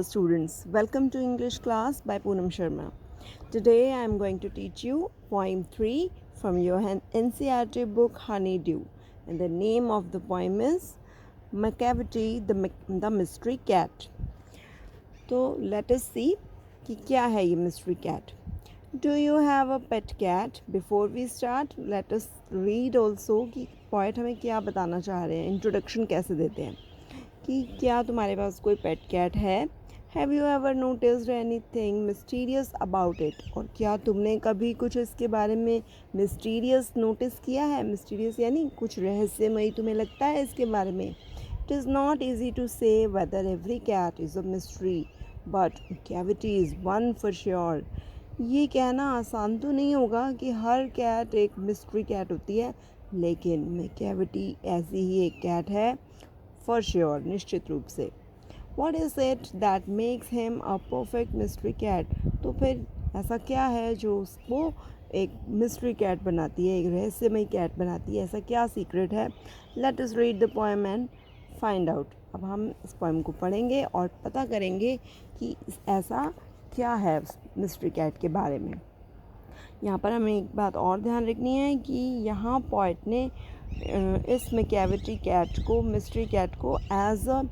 Students, welcome to English class by Poonam Sharma. Today I am going to teach you poem 3 from your NCERT book Honeydew, and the name of the poem is Macavity the Mystery Cat. तो let us see कि क्या है ये mystery cat. Do you have a pet cat? Before we start, let us read also कि poet हमें क्या बताना चाह रहे हैं, introduction कैसे देते हैं कि क्या तुम्हारे पास कोई पेट कैट है. Have you ever noticed anything mysterious about it. और क्या तुमने कभी कुछ इसके बारे में मिस्टीरियस नोटिस किया है. मिस्टीरियस यानी कुछ रहस्यमयी तुम्हें लगता है इसके बारे में. It is not easy to say whether every cat is a mystery but cavity is one for sure. ये कहना आसान तो नहीं होगा कि हर कैट एक मिस्ट्री कैट होती है, लेकिन कैविटी ऐसी ही एक कैट है फॉर श्योर, निश्चित रूप से. What is it that makes him a perfect mystery cat. तो फिर ऐसा क्या है जो उसको एक मिस्ट्री कैट बनाती है, एक रहस्यमय कैट बनाती है. ऐसा क्या सीक्रेट है. Let us read the poem and find out. अब हम इस पोएम को पढ़ेंगे और पता करेंगे कि ऐसा क्या है मिस्ट्री कैट के बारे में. यहाँ पर हमें एक बात और ध्यान रखनी है कि यहाँ पोएट ने इस मैकेविटी कैट को, मिस्ट्री कैट को एज अ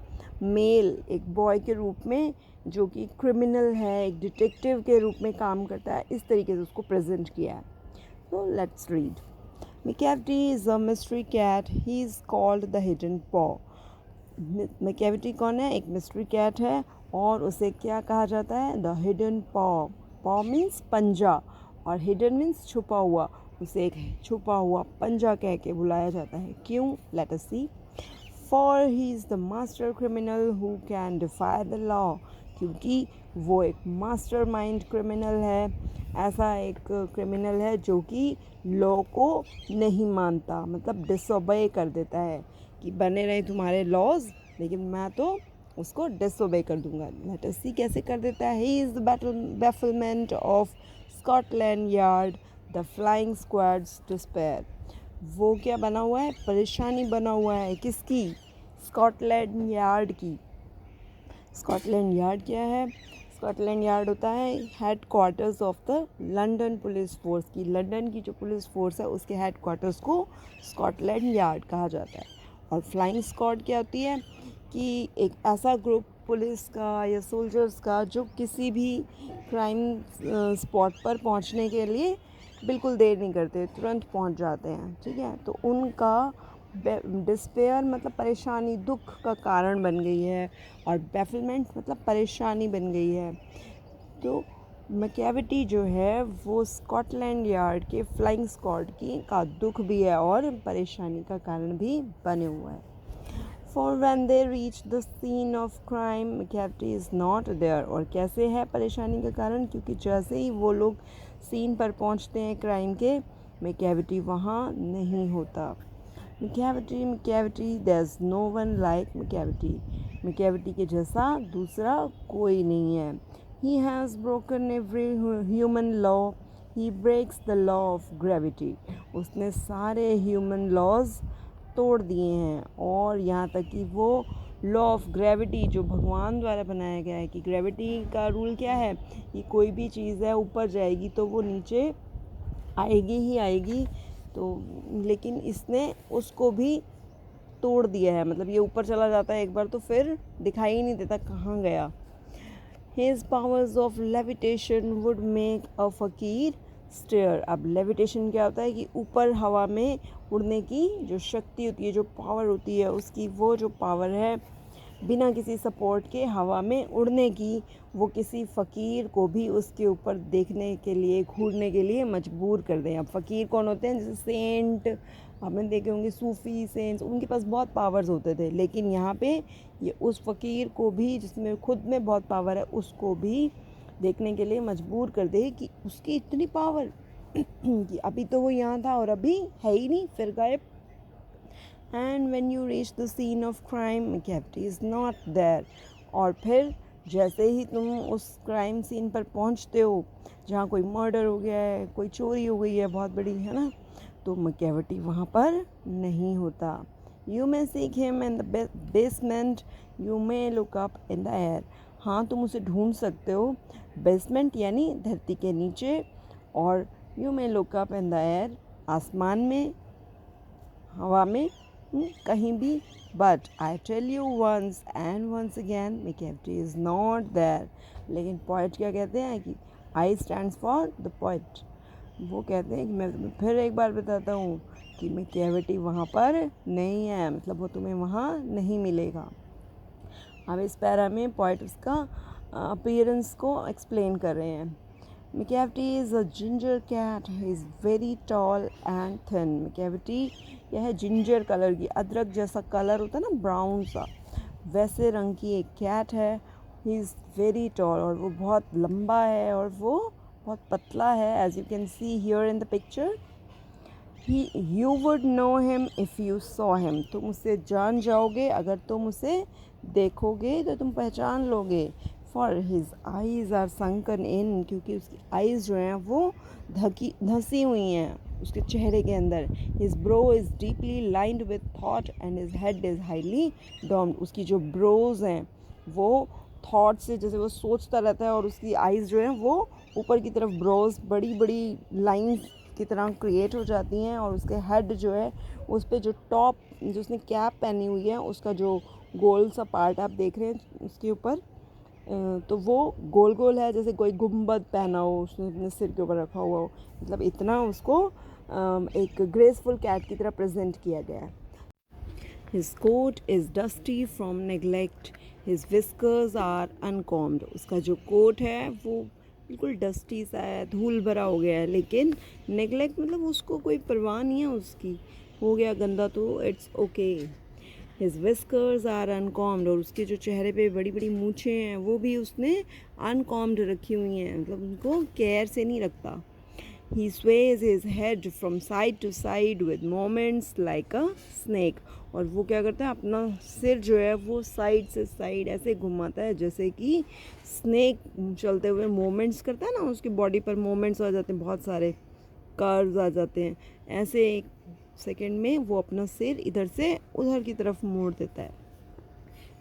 मेल, एक बॉय के रूप में जो कि क्रिमिनल है, एक डिटेक्टिव के रूप में काम करता है, इस तरीके से उसको प्रेजेंट किया है. तो let's read. Macavity is a mystery cat, he is called the hidden paw. Macavity कौन है. एक मिस्ट्री कैट है और उसे क्या कहा जाता है. द हिडन पॉ. पॉ मीन्स पंजा और हिडन मीन्स छुपा हुआ. उसे एक छुपा हुआ पंजा कह के बुलाया जाता है. क्यों. Let us see. For he is the master criminal who can defy the law. क्योंकि वो एक मास्टर माइंड क्रिमिनल है, ऐसा एक क्रिमिनल है जो कि लॉ को नहीं मानता, मतलब डिसोबे कर देता है कि बने रहे तुम्हारे लॉज, लेकिन मैं तो उसको डिसोबे कर दूंगा. लेट अस सी कैसे कर देता है. He is the bafflement of Scotland Yard, the flying squad's despair. वो क्या बना हुआ है. परेशानी बना हुआ है. किसकी. स्कॉटलैंड यार्ड की. स्कॉटलैंड यार्ड क्या है. स्कॉटलैंड यार्ड होता है head quarters of the London police force की. लंदन की जो पुलिस फोर्स है उसके हेड क्वार्टर्स को स्कॉटलैंड यार्ड कहा जाता है. और फ्लाइंग स्क्वाड क्या होती है कि एक ऐसा ग्रुप पुलिस का या सोल्जर्स का जो किसी भी क्राइम स्पॉट पर पहुंचने के लिए बिल्कुल देर नहीं करते, तुरंत पहुंच जाते हैं. ठीक है. तो उनका डिस्पेयर मतलब परेशानी, दुख का कारण बन गई है, और बैफलमेंट मतलब परेशानी बन गई है. तो मैकेविटी जो है वो स्कॉटलैंड यार्ड के फ्लाइंग स्क्वाड की का दुख भी है और परेशानी का कारण भी बने हुआ है. For when they reach the scene of crime, Macavity is not there. और कैसे है परेशानी का कारण. क्योंकि जैसे ही वो लोग सीन पर पहुंचते हैं क्राइम के, Macavity वहाँ नहीं होता. Macavity, there's no one like Macavity. Macavity के जैसा दूसरा कोई नहीं है. He has broken every human law. He breaks the law of gravity. उसने सारे human laws तोड़ दिए हैं, और यहाँ तक कि वो लॉ ऑफ ग्रेविटी जो भगवान द्वारा बनाया गया है कि ग्रेविटी का रूल क्या है कि कोई भी चीज़ है ऊपर जाएगी तो वो नीचे आएगी ही आएगी. तो लेकिन इसने उसको भी तोड़ दिया है, मतलब ये ऊपर चला जाता है एक बार तो फिर दिखाई ही नहीं देता कहाँ गया. His powers of levitation would make a फकीर स्टेयर. अब लेविटेशन क्या होता है कि ऊपर हवा में उड़ने की जो शक्ति होती है, जो पावर होती है उसकी, वो जो पावर है बिना किसी सपोर्ट के हवा में उड़ने की, वो किसी फ़कीर को भी उसके ऊपर देखने के लिए, घूरने के लिए मजबूर कर दें. अब फ़कीर कौन होते हैं. जैसे सेंट आपने देखे होंगे, सूफ़ी सेंट्स, उनके पास बहुत पावर्स होते थे, लेकिन यहाँ पे ये उस फ़कीर को भी जिसमें खुद में बहुत पावर है उसको भी देखने के लिए मजबूर कर दे कि उसकी इतनी पावर कि अभी तो वो यहाँ था और अभी है ही नहीं, फिर गायब. And when you reach the scene of crime, Macavity is not there. और फिर जैसे ही तुम उस क्राइम सीन पर पहुँचते हो जहाँ कोई मर्डर हो गया है, कोई चोरी हो गई है बहुत बड़ी, है ना, तो मैकेविटी वहाँ पर नहीं होता. You may seek him in the basement, you may look up in the air. हाँ तुम उसे ढूंढ सकते हो बेसमेंट यानी धरती के नीचे, और you may look up in the air, आसमान में, हवा में, कहीं भी, but I tell you once and once again Macavity is not there. लेकिन पोइट क्या कहते हैं कि I stands for the poet. वो कहते हैं कि मैं तुम्हें फिर एक बार बताता हूँ कि माय कैविटी वहाँ पर नहीं है, मतलब वो तुम्हें वहाँ नहीं मिलेगा। अब इस पैरा में पोइट उसका अपीयरेंस को एक्सप्लेन कर रहे हैं। Macavity is a ginger cat, he is very tall and thin. Macavity यह है जिंजर कलर की, अदरक जैसा कलर होता है ना, ब्राउन सा, वैसे रंग की एक कैट है। ही इज़ वेरी टॉल, और वो बहुत लंबा है और वो बहुत पतला है, as you can see here in the picture. You would know him if you saw him, तुम उसे जान जाओगे अगर तुम उसे देखोगे तो तुम पहचान लोगे। For his eyes are sunken in, क्योंकि उसकी आईज जो हैं वो धंसी हुई हैं उसके चेहरे के अंदर। His brow is deeply lined with thought and his head is highly domed, उसकी जो ब्रोज हैं वो थॉट से, जैसे वो सोचता रहता है, और उसकी आईज़ जो हैं वो ऊपर की तरफ ब्रोज बड़ी बड़ी लाइंस की तरह क्रिएट हो जाती हैं, और उसके हेड जो है उस पर जो टॉप जो उसने कैप पहनी हुई है उसका जो गोल सा पार्ट आप देख रहे हैं उसके ऊपर, तो वो गोल गोल है, जैसे कोई गुम्बद पहना हो उसने अपने सिर के ऊपर रखा हुआ हो, मतलब इतना उसको एक ग्रेसफुल कैट की तरह प्रेजेंट किया गया है। His coat is dusty from neglect. His whiskers are uncombed. उसका जो कोट है वो बिल्कुल डस्टी सा है, धूल भरा हो गया है, लेकिन नेगलेक्ट मतलब उसको कोई परवाह नहीं है उसकी, हो गया गंदा तो it's okay. His whiskers are uncombed, और उसके जो चेहरे पे बड़ी बड़ी मूछें हैं वो भी उसने अनकॉम्ड रखी हुई हैं, मतलब उनको केयर से नहीं रखता। He sways his head from side to side with movements like a snake, और वो क्या करता है अपना सिर जो है वो साइड से साइड ऐसे घुमाता है जैसे कि स्नेक चलते हुए मूवमेंट्स करता है ना, उसकी बॉडी पर मूवमेंट्स आ जाते हैं, बहुत सारे कर्व्स आ जाते हैं, ऐसे एक सेकेंड में वो अपना सिर इधर से उधर की तरफ मोड़ देता है।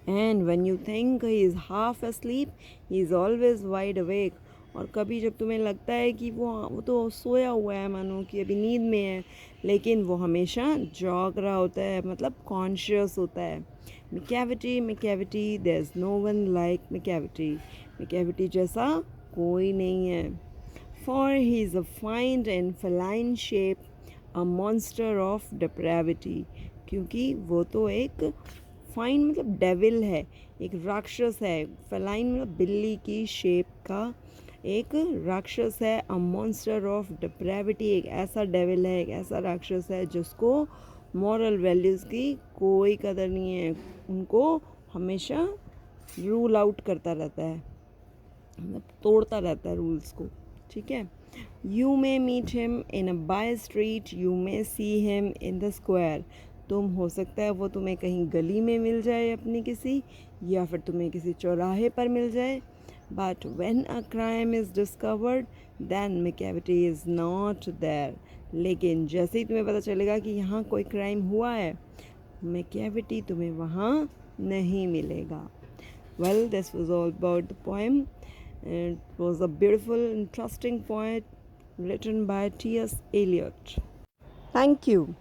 And when you think he is half asleep, he is always wide awake, और कभी जब तुम्हें लगता है कि वो तो सोया हुआ है, मानो कि अभी नींद में है, लेकिन वो हमेशा जॉग रहा होता है, मतलब कॉन्शियस होता है। Macavity there is no one like Macavity जैसा कोई नहीं है। For he is a fine and feline shape, a monster of depravity, क्योंकि वो तो एक फाइन मतलब डेविल है, एक राक्षस है, फेलाइन मतलब बिल्ली की शेप का एक राक्षस है। अ मॉन्स्टर ऑफ डेप्रेविटी, एक ऐसा डेविल है, एक ऐसा राक्षस है जिसको मॉरल वैल्यूज़ की कोई कदर नहीं है, उनको हमेशा रूल आउट करता रहता है, मतलब तोड़ता रहता है रूल्स को, ठीक है। You may meet him in a by street, you may see him in the square, तुम हो सकता है वो तुम्हें कहीं गली में मिल जाए अपनी किसी, या फिर तुम्हें किसी चौराहे पर मिल जाए। But when a crime is discovered then Macavity is not there, लेकिन जैसे ही तुम्हें पता चलेगा कि यहाँ कोई क्राइम हुआ है, मैकेविटी तुम्हें वहाँ नहीं मिलेगा। Well, this was all about the poem. It was a beautiful, interesting poem written by T.S. Eliot. Thank you.